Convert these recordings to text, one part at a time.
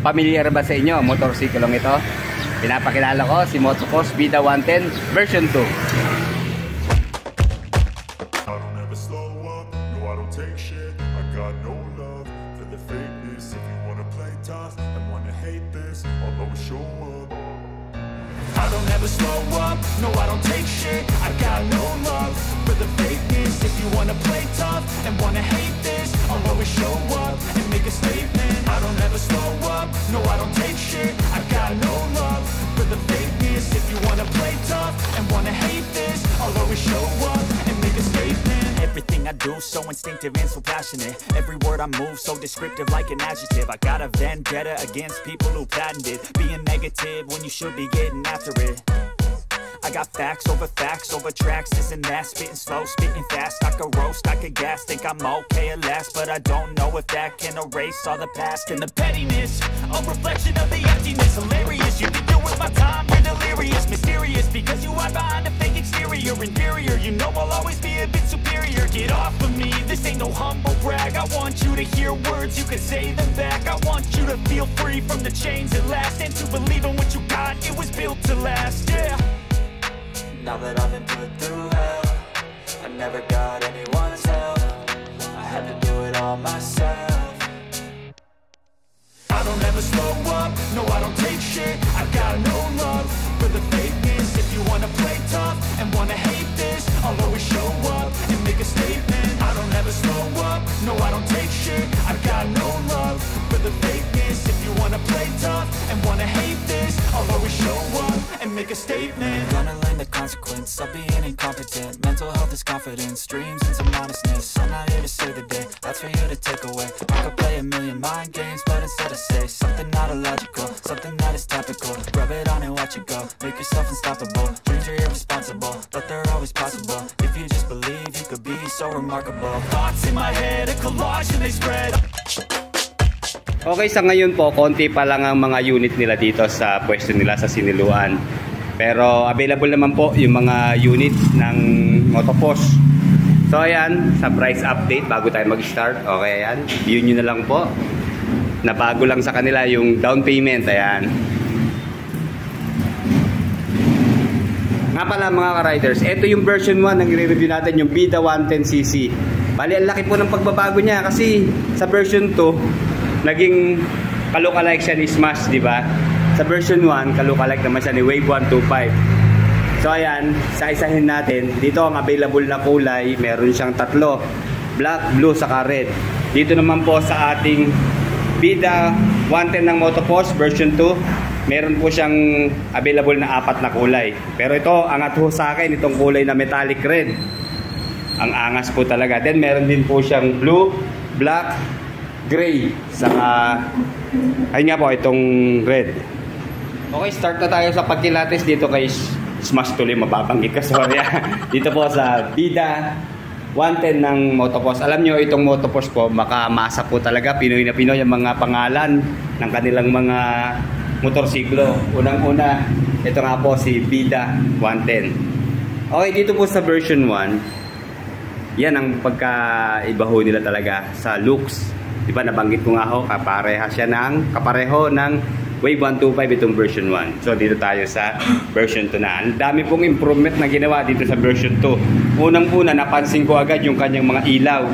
Pamilyar ba sa inyo ang motorsiklong ito? Pinapakilala ko si Motopos Bida 110 version 2. I don't ever slow up, no I don't take shit. I got no love for the fakeness. If you wanna play tough and wanna hate this, I'll always show up and make a statement. I don't ever slow up, no I don't take shit. I got no love for the fakeness. If you wanna play tough and wanna hate this, I'll always show up and make a statement. Everything I do so instinctive and so passionate. Every word I move so descriptive like an adjective. I got a vendetta against people who patented being negative when you should be getting after it. I got facts over tracks, this and that. Spitting slow, spitting fast. I could roast, I could gas. Think I'm okay at last, but I don't know if that can erase all the past. And the pettiness, a reflection of the emptiness. Hilarious, you think you're with my time, you're delirious. Mysterious, because you hide behind a fake exterior. Inferior, you know I'll always be a bit superior. Get off of me, this ain't no humble brag. I want you to hear words, you can say them back. I want you to feel free from the chains at last, and to believe in what you got, it was built to last, yeah. Now that I've been put through hell, I never got anyone's help. I had to do it all myself. I don't ever slow up, no I don't take shit. I got no love for the fakeness. If you wanna play tough and wanna hate this, I'll always show up and make a statement. I don't ever slow up, no I don't take shit. I got no love for the fakeness. If you wanna play tough and wanna hate this, I'll always show up and make a statement. Gonna learn the consequence of being incompetent. Mental health is confidence, dreams and some honestness. I'm not here to save the day, that's for you to take away. I could play a million mind games, but instead I say something not illogical, something that is topical. Rub it on and watch it go, make yourself unstoppable. Dreams are irresponsible, but they're always possible. If you just believe, you could be so remarkable. Thoughts in my head, a collage and they spread. Okay, sa ngayon po, konti pa lang ang mga unit nila dito sa pwesto nila sa Siniluan. Pero available naman po yung mga unit ng Motopos. So ayan, sa price update bago tayo mag-start. Okay, ayan, view nyo na lang po. Nabago lang sa kanila yung down payment. Ayan. Nga pala mga ka-riders, ito yung version 1 ng i-review natin, yung Bida 110cc. Bali, ang laki po ng pagbabago niya kasi sa version 2, naging kalokalike siya ni Smash, di ba? Sa version 1, kalokalike naman siya ni Wave 125. So ayan, isa-isahin natin. Dito ang available na kulay, meron siyang tatlo. Black, blue, saka red. Dito naman po sa ating Bida 110 ng Motopos version 2, meron po siyang available na 4 na kulay. Pero ito, angat ho sa akin, itong kulay na metallic red. Ang angas po talaga. Then meron din po siyang blue, black, gray, saka ayun nga po itong red. Okay, start na tayo sa pagkilates dito kay Smash tuloy, mababanggit ka, sorry. Dito po sa Bida 110 ng Motopos. Alam nyo, itong Motopos po, makamasa po talaga. Pinoy na Pinoy ang mga pangalan ng kanilang mga motorsiklo. Unang-una, ito nga po si Bida 110. Okay, dito po sa version 1, yan ang pagkaiba ho nila talaga sa looks. Diba, nabanggit ko nga ho, kapareho ng Wave 125 itong version 1. So dito tayo sa version 2 na. Ang dami pong improvement na ginawa dito sa version 2. Unang-una, napansin ko agad yung kanyang mga ilaw.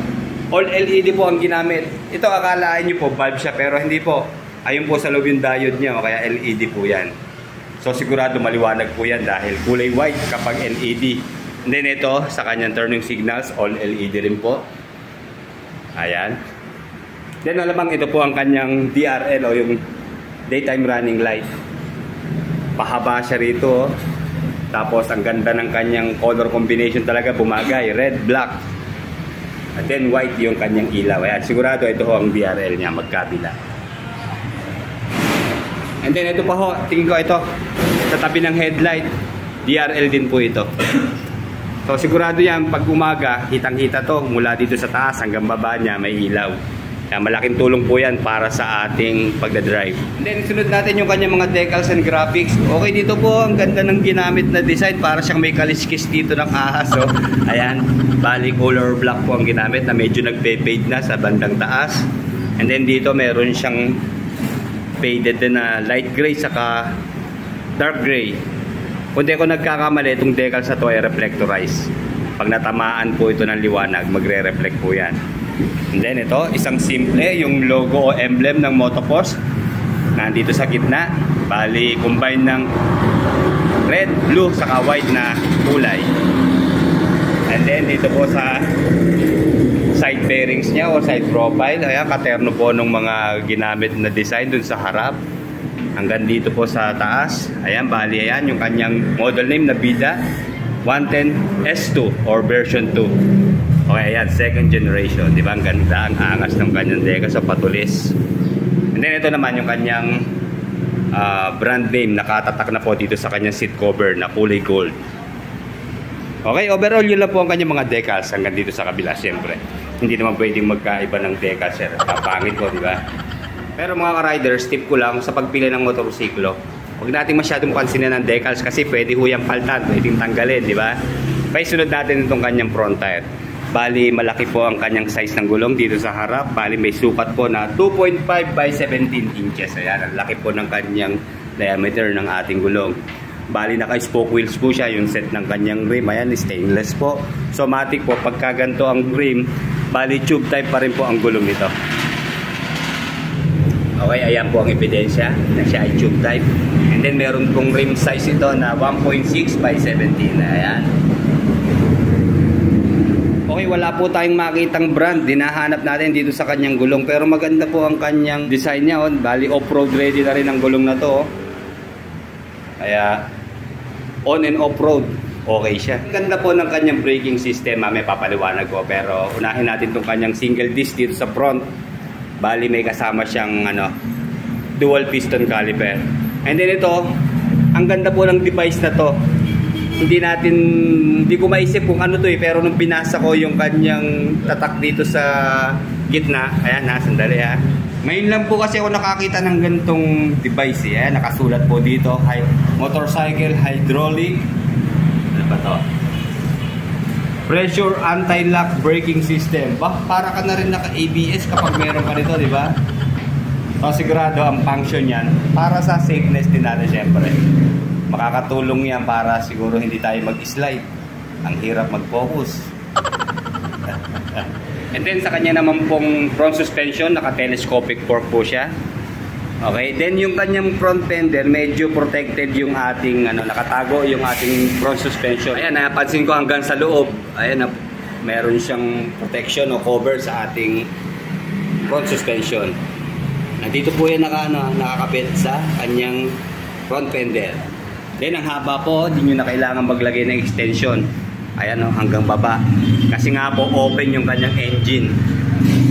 All LED po ang ginamit. Ito akalaan nyo po, bulb siya, pero hindi po. Ayun po sa loob yung diode niya, kaya LED po yan. So sigurado maliwanag po yan dahil kulay white kapag LED. And then ito, sa kanyang turning signals, all LED rin po. Ayan. Then malamang ito po ang kanyang DRL o yung daytime running light. Pahaba siya rito. Tapos ang ganda ng kanyang color combination talaga, bumagay. Red, black. At then white yung kanyang ilaw. Ayan, sigurado ito ho ang DRL niya, magkabila. And then ito pa ho, tingin ko ito. Sa tabi ng headlight, DRL din po ito. So sigurado yan, pag umaga, hitang-hita to. Mula dito sa taas hanggang baba niya, may ilaw. Kaya malaking tulong po yan para sa ating pagdadrive. And then sunod natin yung kanyang mga decals and graphics. Okay, dito po ang ganda ng ginamit na design. Para siyang may kaliskis dito ng ahas. So, ayan, bali color black po ang ginamit na medyo nagpe-fade na sa bandang taas. And then dito meron siyang faded din na light gray saka dark gray. Kung di ako nagkakamali, itong decals na to ay reflectorize. Pag natamaan po ito ng liwanag, magre-reflect po yan. And then ito, isang simple, yung logo o emblem ng Motopost nandito sa gitna. Bali, combine ng red, blue, saka white na kulay. And then dito po sa side bearings niya o side profile, ayan, katerno po ng mga ginamit na design dun sa harap. Hanggang dito po sa taas, ayan, bali, ayan, yung kanyang model name na Bida 110 S2 or version 2. Okay, ayan, second generation. Di ba? Ang ganda, ang angas ng kanyang deka sa patulis. And then ito naman yung kanyang brand name, nakatatak na po dito sa kanyang seat cover na kulay gold. Okay, overall yun lang po ang kanyang mga decals hanggang dito sa kabila. Siyempre, hindi naman pwedeng magkaiba ng decals, sir. Kapangit po, di ba? Pero mga ka-riders, tip ko lang sa pagpili ng motorsiklo, huwag natin masyadong pansinin ng decals kasi pwede huyang paltan, pwedeng tanggalin, di ba? Kaya sunod natin itong kanyang front tire. Bali, malaki po ang kanyang size ng gulong dito sa harap. Bali, may sukat po na 2.5 by 17 inches. Ayan, ang laki po ng kanyang diameter ng ating gulong. Bali, naka-spoke wheels po siya. Yung set ng kanyang rim, ayan, stainless po. So, matic po, pagka ganito ang rim, bali, tube type pa rin po ang gulong nito. Okay, ayan po ang ebidensya na siya ay tube type. And then, meron pong rim size ito na 1.6 by 17. Ayan. Okay, wala po tayong makitang brand. Dinahanap natin dito sa kanyang gulong. Pero maganda po ang kanyang design niya. Oh. Bali, off-road ready na rin ang gulong na to. Oh. Kaya, on and off-road, okay siya. Ganda po ng kanyang braking system. May papaliwanag ko. Pero unahin natin itong kanyang single disc dito sa front. Bali, may kasama siyang dual piston caliper. And then ito, ang ganda po ng device na to. Hindi ko maisip kung ano to pero nung binasa ko yung kanyang tatak dito sa gitna, ayan, sandali ha. Ngayon lang po kasi ako nakakita ng ganitong device nakasulat po dito, motorcycle hydraulic, ano ba to? Pressure anti-lock braking system. Para ka na rin naka-ABS kapag meron ka nito, di ba? So, sigurado ang function yan para sa safeness din natin, syempre. Makakatulong yan para siguro hindi tayo mag-slide. Ang hirap mag-focus. And then sa kanya naman pong front suspension, naka-telescopic fork po siya. Okay, then yung kanyang front fender, medyo protected yung ating, nakatago yung ating front suspension. Ayan, napansin ko hanggang sa loob. Ayan, meron siyang protection o cover sa ating front suspension. Nandito po yan nakakapit sa kanyang front fender. Then ang haba po, hindi nyo na kailangan maglagay ng extension. Ayan, hanggang baba. Kasi nga po, open yung kanyang engine.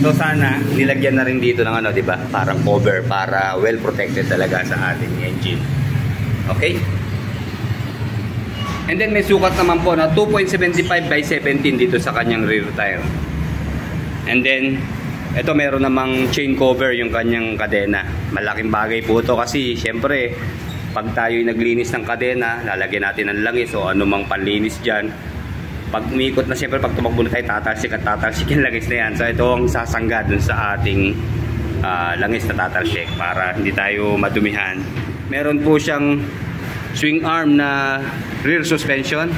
So sana nilagyan na rin dito ng di ba? Parang cover para well protected talaga sa ating engine. Okay? And then may sukat naman po na 2.75 by 17 dito sa kanyang rear tire. And then ito meron namang chain cover yung kanyang kadena. Malaking bagay po ito kasi syempre pag tayo'y naglinis ng kadena, lalagyan natin ng langis o anumang panlinis diyan. Pag umikot na, siyempre pag tumakbo na tayo, tatalsik yung langis na yan. So ito ang sasangga dun sa ating langis na tatalsik para hindi tayo madumihan. Meron po siyang swing arm na rear suspension.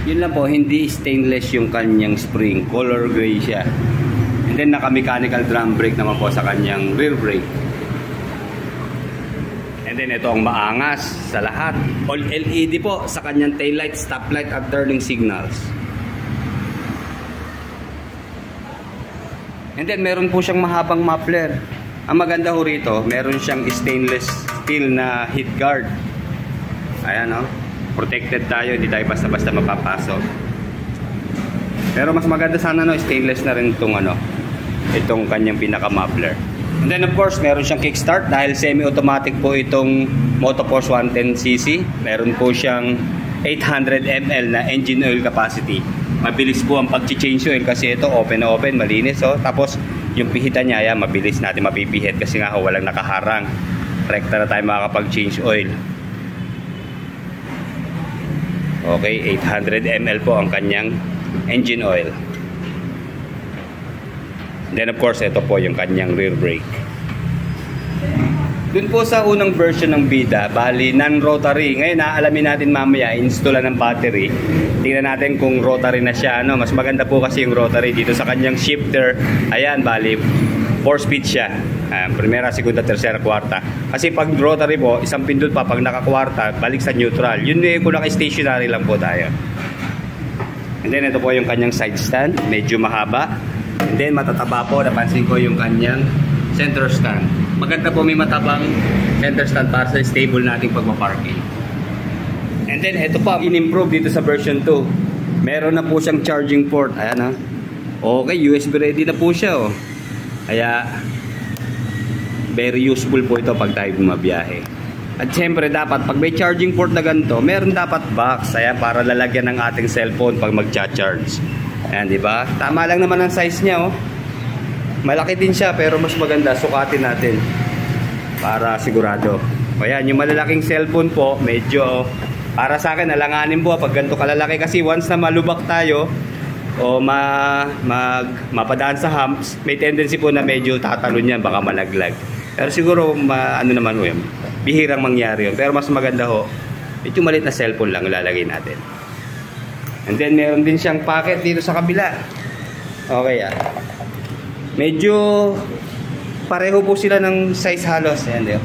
Yun lang po, hindi stainless yung kanyang spring, color gray siya. And then naka mechanical drum brake naman po sa kanyang rear brake. And then ito ang maangas sa lahat. All LED po sa kanyang taillight, stoplight at turning signals. And then meron po siyang mahabang muffler. Ang maganda ho rito, meron siyang stainless steel na heat guard. Ayan protected tayo, hindi tayo basta-basta mapapasok. Pero mas maganda sana stainless na rin itong kanyang pinaka muffler. And then of course, meron siyang kickstart dahil semi-automatic po itong Motopost 110cc. Meron po siyang 800 ml na engine oil capacity. Mabilis po ang pag-change oil kasi ito open na open, malinis. Tapos yung pihitan niya, mabilis natin mapipihit kasi nga walang nakaharang. Rekta na tayo makakapag-change oil. Okay, 800 ml po ang kanyang engine oil. Then of course, ito po yung kanyang rear brake. Dun po sa unang version ng Bida, bali non-rotary. Ngayon alamin natin mamaya, installan ng battery. Tingnan natin kung rotary na siya. Ano? Mas maganda po kasi yung rotary dito sa kanyang shifter. Ayan, bali 4-speed siya. Primera, segunda, tercera, kwarta. Kasi pag rotary po, isang pindot pa. Pag nakakwarta, balik sa neutral. Yun kung naka-stationary lang po tayo. And then ito po yung kanyang side stand. Medyo mahaba. And then matataba po. Napansin ko yung kanyang center stand. Maganda po may matabang center stand para sa stable nating pagpaparking. And then ito pa, in-improve dito sa version 2. Meron na po siyang charging port. Ayan ha. Okay, USB ready na po siya oh. Kaya very useful po ito pag tayo bumabiyahe. At siyempre dapat pag may charging port na ganito, meron dapat box. Ayan, para lalagyan ng ating cellphone pag mag-charge. Ayan, di ba? Tama lang naman ang size niya oh. Malaki din siya pero mas maganda sukatin natin para sigurado. O yan, yung malalaking cellphone po, medyo para sa akin alanganin po pag ganito kalalaki kasi once na malubak tayo o mapadaan sa humps, may tendency po na medyo tatalon yan, baka malaglag. Pero siguro ano naman ho yun, bihirang mangyari yun. Pero mas maganda ho, medyo maliit na cellphone lang ilalagay natin. And then meron din siyang pocket dito sa kabila. Okay medyo pareho po sila ng size halos. Ayan din.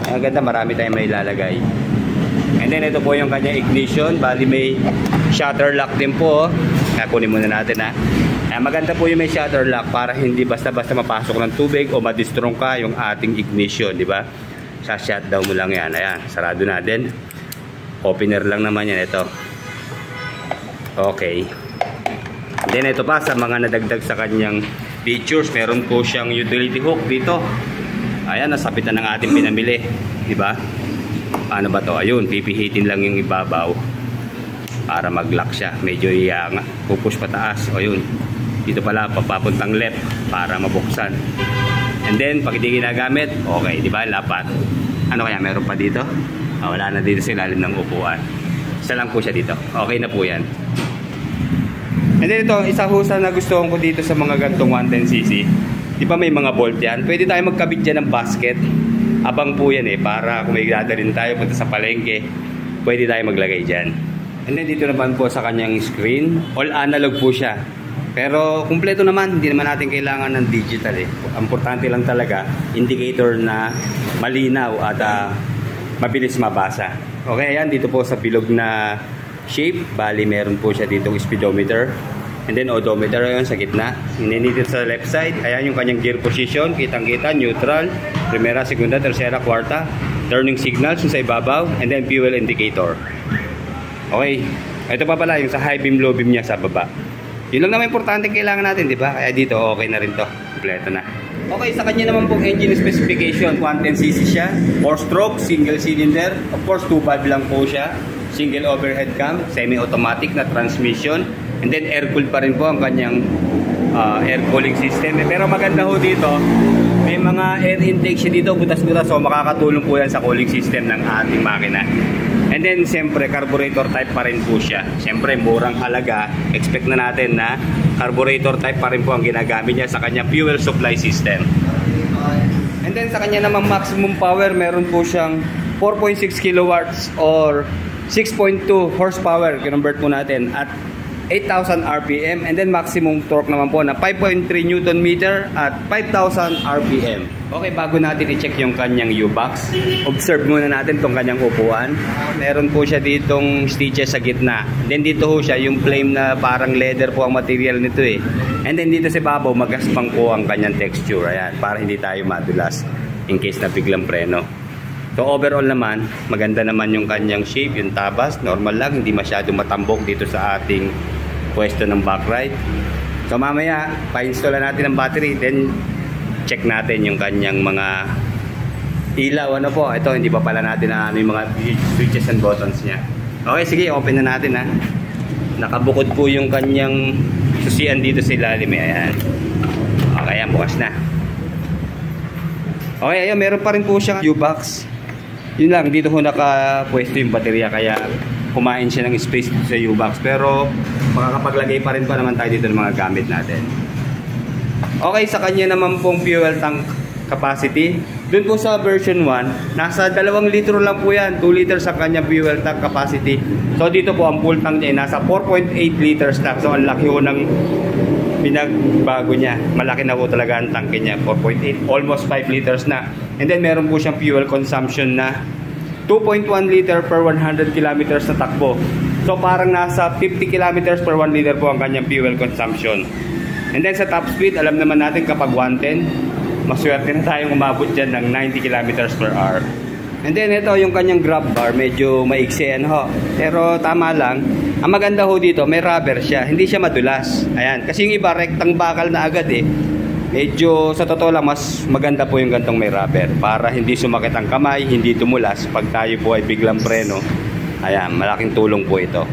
Ang ganda, marami tayong may ilalagay. And then ito po yung kanya ignition. Bali may shutter lock din po. Kunin muna natin ha. Maganda po yung may shutter lock para hindi basta-basta mapasok ng tubig o madistrong ka yung ating ignition, di ba? Sa shutdown mo lang yan. Ayan, sarado natin. Opener lang naman yan ito. Okay. Then ito pa sa mga nadagdag sa kanyang features, meron po siyang utility hook dito. Ayan, nasapitan ng ating pinamili, di ba? Paano ba to? Ayun, pipihitin lang yung ibabaw para mag-lock siya. Medyo pupush pataas. O yun, dito pala papapuntang left para mabuksan. And then pag hindi ginagamit, okay, di ba? Lapat. Ano kaya meron pa dito? Wala na dito sa ilalim ng upuan. Isa lang po siya dito. Okay na po yan. And then ito, isa husa na gusto ko dito sa mga gantong 110cc. Di ba may mga bolt yan? Pwede tayo magkabit dyan ng basket. Abang po yan para kung may dadalhin tayo punta sa palengke, pwede tayo maglagay dyan. And then dito naman po sa kanyang screen, all analog po siya. Pero kumpleto naman, hindi naman natin kailangan ng digital Ang importante lang talaga, indicator na malinaw at mabilis mabasa. Okay, ayan, dito po sa bilog na shape, bali meron po siya ditong speedometer and then odometer yun sa gitna. And then dito sa left side, ayan yung kanyang gear position, kitang-kita, neutral, primera, segunda, tercera, kwarta, turning signals yung sa ibabaw, and then fuel indicator. Okay, ito pa pala yung sa high beam, low beam niya sa baba. Yun lang naman importante kailangan natin, di ba? Kaya dito okay na rin to, kompleto na. Okay, sa kanya naman pong engine specification, 110cc siya, 4-stroke, single cylinder, of course 2.5 lang po siya. Single overhead cam, semi-automatic na transmission, and then air-cooled pa rin po ang kanyang air cooling system. Pero maganda ho dito, may mga air intake siya dito, butas-butas, so makakatulong po yan sa cooling system ng ating makina. And then siyempre carburetor type pa rin po siya. Siyempre murang halaga, expect na natin na carburetor type pa rin po ang ginagamit niya sa kanyang fuel supply system. And then sa kanya naman maximum power, meron po siyang 4.6 kilowatts or 6.2 horsepower, kinonvert po natin at 8,000 RPM. And then maximum torque naman po na 5.3 Newton meter at 5,000 RPM. Okay, bago natin i-check yung kanyang U-box, observe muna natin tong kanyang upuan. Meron po siya ditong stitches sa gitna. And then dito ho siya, yung flame na parang leather po ang material nito And then dito sa babaw, magaspang po ang kanyang texture. Ayan, para hindi tayo madulas in case na biglang preno. So overall naman, maganda naman yung kanyang shape, yung tabas, normal lang, hindi masyado matambok dito sa ating pwesto ng backride. So mamaya, pa-install natin ang battery, then check natin yung kanyang mga ilaw. Ano po, ito hindi pa pala natin na yung mga switches and buttons niya. Okay, sige, open na natin Nakabukod po yung kanyang susian dito sa ilalim. Ayan. Okay, yan, bukas na. Okay, ayan, meron pa rin po siyang U-box. Yun lang, dito ho nakapwesto yung baterya, kaya kumain siya ng space sa U-box. Pero makakapaglagay pa rin pa naman tayo dito ng mga gamit natin. Okay, sa kanya naman pong fuel tank capacity, Doon po sa version 1, nasa 2 litro lang po yan. 2 liters ang kanyang fuel tank capacity. So dito po ang full tank niya nasa 4.8 liters na. So ang laki po ng pinagbago niya. Malaki na po talaga ang tanke niya. 4.8, almost 5 liters na. And then meron po siyang fuel consumption na 2.1 liter per 100 kilometers na takbo. So parang nasa 50 kilometers per 1 liter po ang kanyang fuel consumption. And then sa top speed, alam naman natin kapag 110, maswerte na tayong umabot dyan ng 90 kilometers per hour. And then ito yung kanyang grab bar, medyo maiksian ho. Pero tama lang. Ang maganda ho dito, may rubber siya, hindi siya madulas. Ayan, kasi yung iba rektang bakal na agad eh. Medyo sa totoo lang mas maganda po yung gantong may rubber para hindi sumakit ang kamay, hindi tumulas pag tayo po ay biglang preno. Ayan, malaking tulong po ito.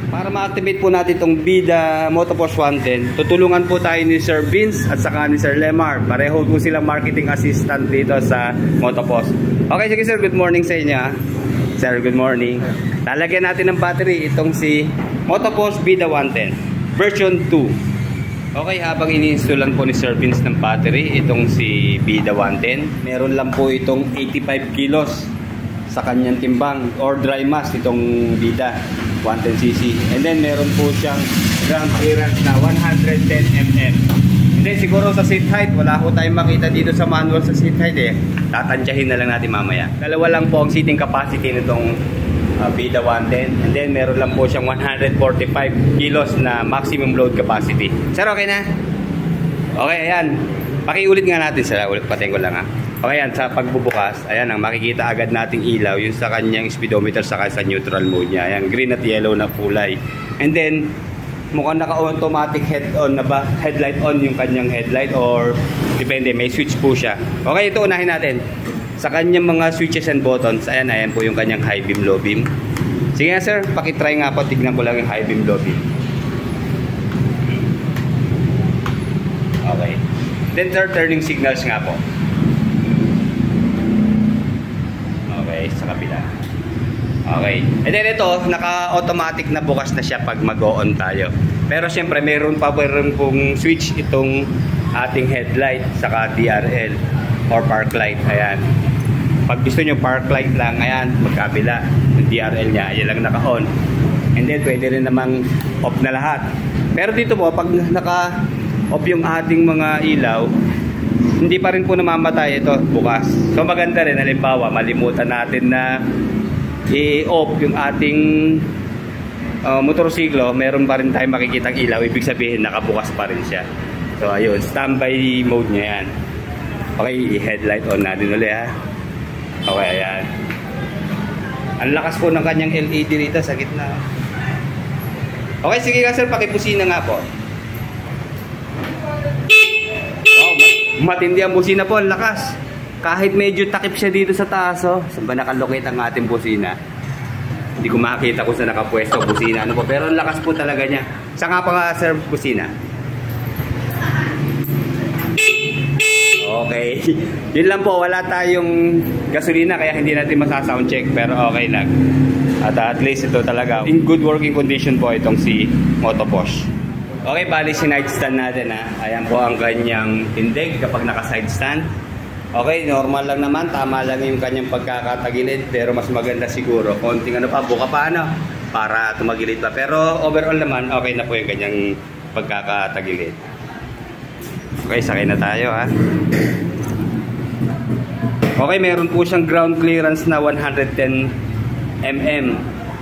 Para ma-activate po natin itong Bida Motopost 110, tutulungan po tayo ni Sir Vince at saka ni Sir Lemar. Pareho po silang marketing assistant dito sa Motopost. Okay, sige sir, good morning sa inyo. Sir, good morning. Lalagyan natin ng battery itong si Motopost Bida 110 version 2. Okay, habang ini-installan po ni Sir Vince ng battery itong si Bida 110, meron lang po itong 85 kilos sa kanyang timbang or dry mass itong Bida 110cc. And then meron po siyang ground clearance na 110 mm. And then siguro sa seat height, wala ko tayong makita dito sa manual sa seat height eh. Tatansyahin na lang natin mamaya. Dalawa lang po ang seating capacity nitong Bida 110. And then meron lang po siyang 145 kilos na maximum load capacity. Sir, okay na? Okay, ayan. Pakiulit nga natin sir. Patayin ko lang ha. Okay, yan, sa pagbubukas, ayan, ang makikita agad nating ilaw, yung sa kanyang speedometer saka sa neutral mode niya. Ayan, green at yellow na kulay. And then, mukhang naka-automatic head-on na ba? Headlight on yung kanyang headlight or depende, may switch po siya. Okay, ito unahin natin. Sa kanyang mga switches and buttons, ayan, ayan po yung kanyang high beam, low beam. Sige nga sir, pakitry nga po, tignan ko lang yung high beam, low beam. Okay. Then turning signals nga po. Sa kabila. Okay. And then ito, naka-automatic na bukas na siya pag mag-on tayo. Pero siyempre, meron pong switch itong ating headlight saka DRL or park light. Ayan. Pag gusto nyo park light lang, ayan, magkabila. Yung DRL niya, ayan lang naka-on. And then, pwede rin namang off na lahat. Pero dito po, pag naka-off yung ating mga ilaw, hindi pa rin po namamatay ito bukas. So maganda rin, halimbawa malimutan natin na i-off yung ating motorsiklo, meron pa rin tayong makikitang ilaw, ibig sabihin nakabukas pa rin siya. So ayun, standby mode niya yan. Okay, i-headlight on natin ulit ha. Okay, ayan. Ang lakas po ng kanyang LED rito sa gitna. Okay, sige nga sir, pakipusina nga po. Matindi ang busina po, ang lakas. Kahit medyo takip siya dito sa taas, oh. Saan ba nakalocate ang ating busina? Hindi ko makita kung saan nakapwesto busina. Ano po? Pero ang lakas po talaga niya. Saan nga pa nga, sir, busina? Okay. Yun lang po, wala tayong gasolina kaya hindi natin masasound check. Pero okay lang. At least ito talaga, in good working condition po itong si Motopost. Okay, bali si side stand natin ha. Ayan po ang kanyang tindig kapag naka-side stand. Okay, normal lang naman. Tama lang yung kanyang pagkakatagilid. Pero mas maganda siguro. Konting ano pa, buka pa ano. Para tumagilid pa. Pero overall naman, okay na po yung kanyang pagkakatagilid. Okay, sakay na tayo ha. Okay, meron po siyang ground clearance na 110 mm.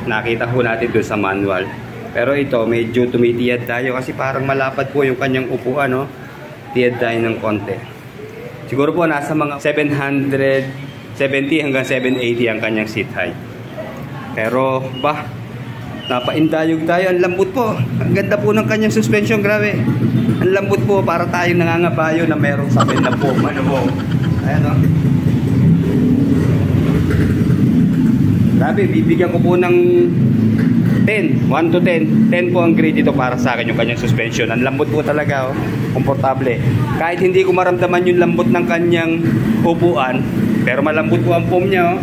Nakita po natin doon sa manual. Pero ito, medyo tumitiyad tayo kasi parang malapad po yung kanyang upuan, no? Tiyad tayo ng konti. Siguro po nasa mga 770 hanggang 780 ang kanyang seat height. Pero, bah, napaintayog tayo. Ang lambot po. Ang ganda po ng kanyang suspension, grabe. Ang lambot po, para tayong nangangabayo na merong sapin na po. Ano po? Ayan, no? Grabe, bibigyan ko po ng 10, 1 to 10. 10 po ang grade dito para sa akin yung kanyang suspension. Ang lambot po talaga, oh. Komportable. Kahit hindi ko maramdaman yung lambot ng kanyang upuan, pero malambot po ang foam niya, oh.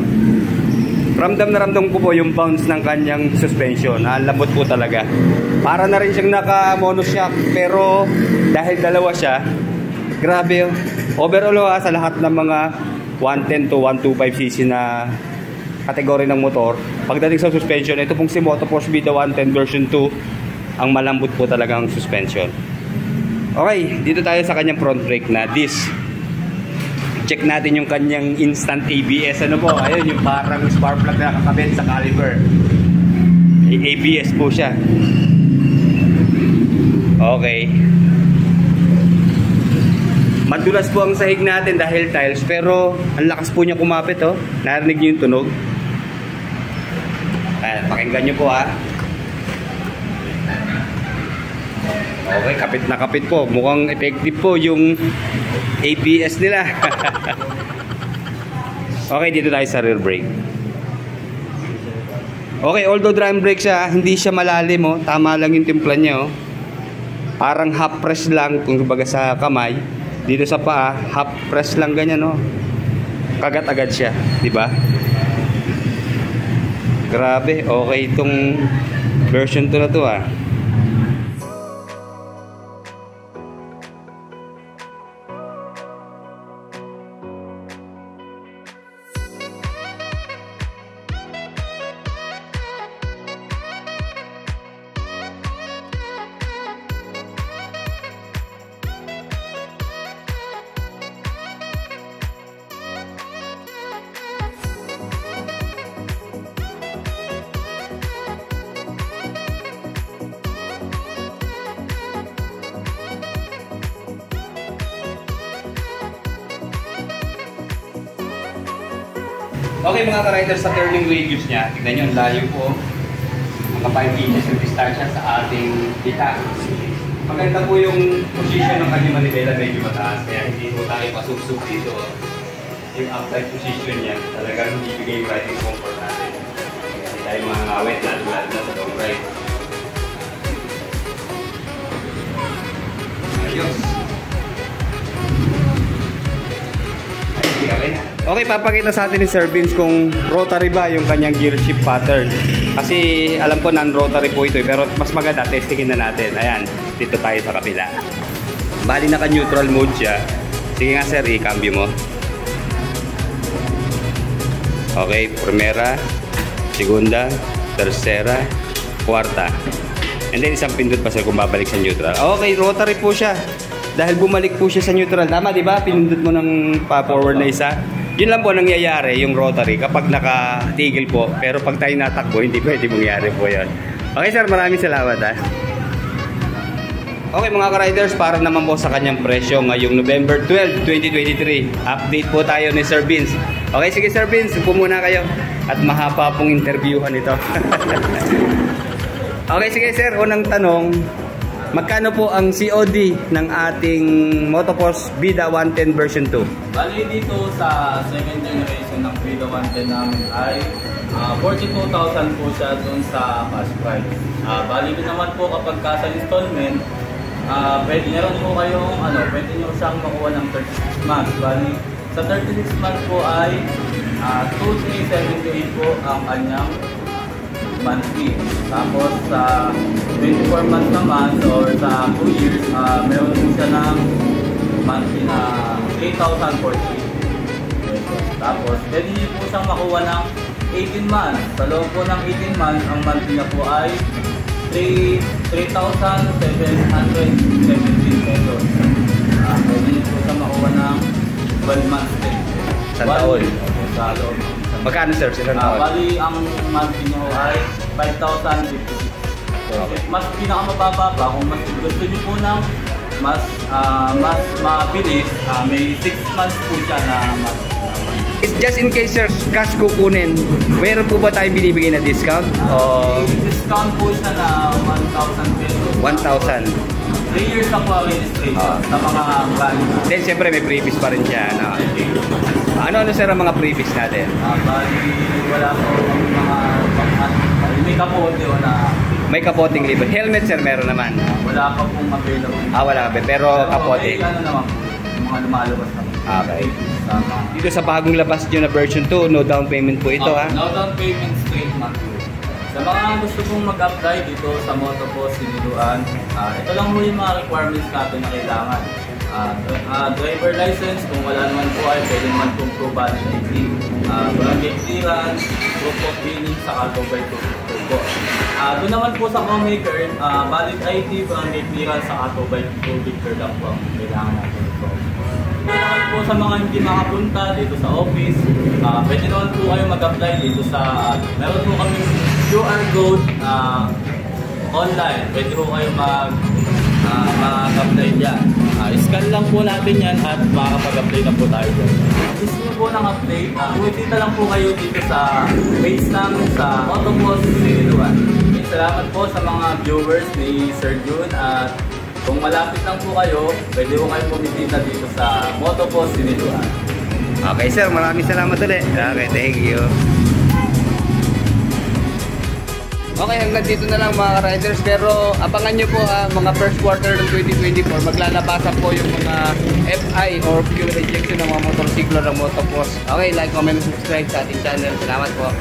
Ramdam na ramdam ko po yung bounce ng kanyang suspension. Ang lambot po talaga. Para na rin siyang naka-monoshock, pero dahil dalawa siya, grabe, oh. Overall, sa lahat ng mga 110 to 125cc na kategory ng motor. Pagdating sa suspension, ito pong si Motoforce Vida 110 version 2, ang malambot po talaga ang suspension. Okay, dito tayo sa kanyang front brake na disc. Check natin yung kanyang instant ABS. Ano po? Ayun, yung parang spark plug na nakakabit sa caliper. ABS po siya. Okay. Madulas po ang sahig natin dahil tiles, pero ang lakas po niya kumapit, oh. Narinig niyo yung tunog? Ayan, pakinggan niyo po, ha. Okay, kapit na kapit po. Mukhang effective po yung ABS nila. Okay, dito tayo sa rear brake. Okay, although drum brake siya, hindi siya malalim, oh. Tama lang yung timpla niya, oh. Parang half press lang kung baga sa kamay. Dito sa paa, half press lang ganyan, no. Kagat agad siya, di ba? Grabe, okay itong version 2 na to, ah. Okay mga ka-riders, sa turning radius niya, tignan nyo ang layo po. Mga 5 inches yung distansya sa ating kita. Maganda po yung position ng kanyang manibela, medyo mataas. Kaya hindi po tayo pasubsub dito. Yung upright position niya, talagang ibigay yung riding comfort natin. Hindi tayo mga ngawit, lalo-lalo na sa long ride. Ayos. Okay, papakita sa atin ni Sir Vince kung rotary ba yung kanyang gear shift pattern. Kasi alam ko non-rotary po ito, pero mas maganda, testingin na natin. Ayan, dito tayo sa kapila. Bali naka-neutral mode siya. Sige nga sir, i-cambio mo. Okay, primera, segunda, tercera, kwarta. And then isang pindot pa sir kung babalik sa neutral. Okay, rotary po siya. Dahil bumalik po siya sa neutral. Tama, di ba? Pinindot mo ng pa-forward na isa. Yun lang po nangyayari yung rotary kapag nakatigil po. Pero pag tayo natakbo, hindi pwede mangyari po yun. Okay sir, maraming salamat, ha. Okay mga ka-riders, para naman po sa kanyang presyo ngayong November 12, 2023. Update po tayo ni Sir Vince. Okay, sige Sir Vince, upo muna kayo. At mahaba pong interviewhan ito. Okay, sige sir, unang tanong. Magkano po ang COD ng ating Motoforce Vida 110 version 2? Bali dito sa second generation ng Vida 110 namin ay 42,000 po siya dun sa cash price. Bali din naman po kapag sa installment, pwede na rin po kayong pwede nyo siyang makuha ng 36 months. Bali sa 36 months po ay 2,378 po ang kanyang monthly. Tapos sa 24 months naman or sa 2 years, meron din siya ng monthly na 3,040. Tapos pwede niyo po siyang makuha ng 18 months. Sa loob po ng 18 months, ang monthly niya po ay 3,717 pesos. Pwede niyo po siyang makuha ng 12 months din. Sa taon? Sa loob. Magkano sir sa taon? Bali, ang monthly niyo ay 5,056. Okay. Mas pinakamababa pa kung mas gusto niyo po ng mas mabilis, may 6 months po siya na mas. Just in case sir, cash kukunin, meron po ba tayong binibigay na discount? Discount po siya na 1,000 pesos. 1,000. 3 years na po ang registration sa mga brand. Then siyempre may previous pa rin siya. Ano sir ang mga previous natin? Bali, wala po mga may kapote o na. May kapoting libre. Helmet sir meron naman. Wala pa pong available. Wala ka pero kapote. Ano naman po, mga lumalabas na. Okay. Dito sa bagong labas nyo na version 2, no down payment po ito, ha? No down payment, straight monthly. Sa mga gusto pong mag-apply dito sa Motoforce Siniluan, ito lang po yung mga requirements natin na kailangan. Driver license, kung wala naman po ay pwede naman pong proof valid ID. Barangay clearance, proof of billing, saka cover to po. Doon naman po sa co-maker, valid ID, barangay clearance, saka cover to picture lang po ang kailangan natin po. Naman po sa mga hindi makapunta dito sa office, pwede naman po kayo mag-apply dito sa, meron po kami QR code online, pwede po kayo mag-apply dyan. Scan lang po natin yan at makakapag-apply na po tayo dyan. Gusto nyo po ng update, bumisita lang po kayo dito sa page namin sa Autopost Siniluan. Salamat po sa mga viewers ni Sir Jun at kung malapit lang po kayo, pwede po kayo bumisita dito sa Motopost Siniluan. Okay sir, maraming salamat ulit. Okay, thank you. Okay, hanggang dito na lang mga riders, pero abangan nyo po mga first quarter ng 2024, maglalabasan po yung mga FI or fuel injection ng mga motorsiklo ng Motopost. Okay, like, comment, subscribe sa ating channel. Salamat po.